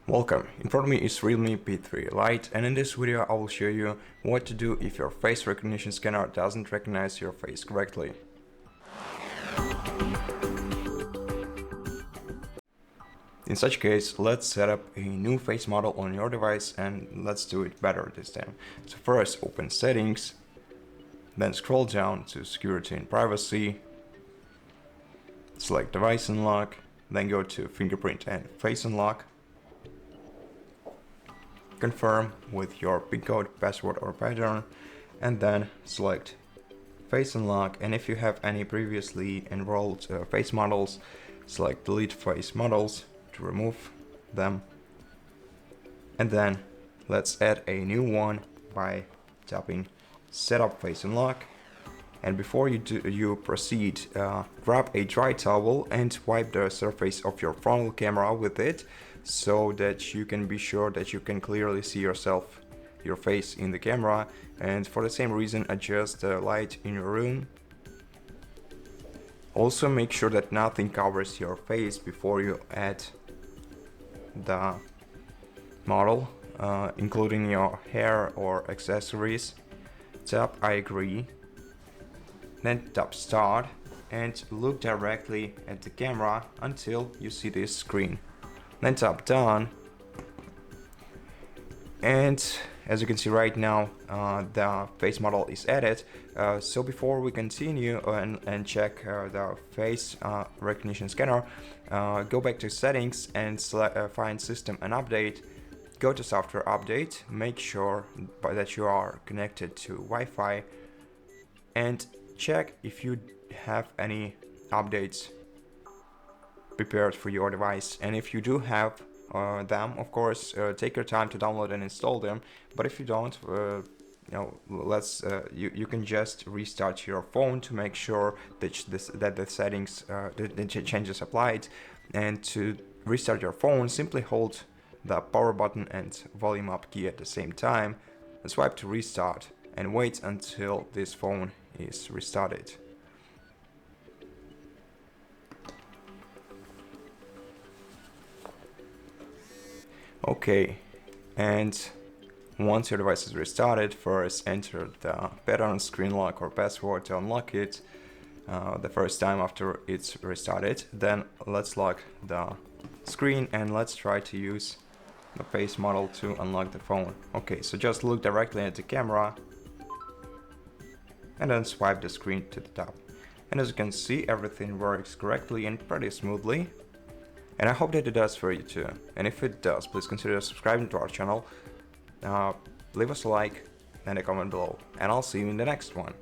Welcome, in front of me is REALME P3 Lite, and in this video I will show you what to do if your face recognition scanner doesn't recognize your face correctly. In such case, let's set up a new face model on your device and let's do it better this time. So first open Settings, then scroll down to Security and Privacy, select Device Unlock, then go to Fingerprint and Face Unlock. Confirm with your PIN code, password or pattern, and then select Face Unlock. And if you have any previously enrolled face models, select Delete Face Models to remove them. And then let's add a new one by tapping Setup Face Unlock. And before you proceed, grab a dry towel and wipe the surface of your frontal camera with it, so that you can be sure that you can clearly see your face in the camera. And for the same reason, adjust the light in your room. Also make sure that nothing covers your face before you add the model, including your hair or accessories. Tap I agree, then tap Start and look directly at the camera until you see this screen. Then tap Done, and as you can see right now, the face model is added. So before we continue and check the face recognition scanner, go back to Settings and find System and Update. Go to Software Update, make sure that you are connected to Wi-Fi, and check if you have any updates prepared for your device. And if you do have them, of course, take your time to download and install them. But if you don't, you can just restart your phone to make sure that the settings, the changes applied. And to restart your phone, simply hold the power button and volume up key at the same time, and swipe to restart, and wait until this phone is restarted. Okay, and once your device is restarted, first enter the pattern, screen lock or password to unlock it the first time after it's restarted. Then let's lock the screen and let's try to use the face model to unlock the phone. Okay, so just look directly at the camera and then swipe the screen to the top. And as you can see, everything works correctly and pretty smoothly. And I hope that it does for you too. And if it does, please consider subscribing to our channel, leave us a like and a comment below. And I'll see you in the next one.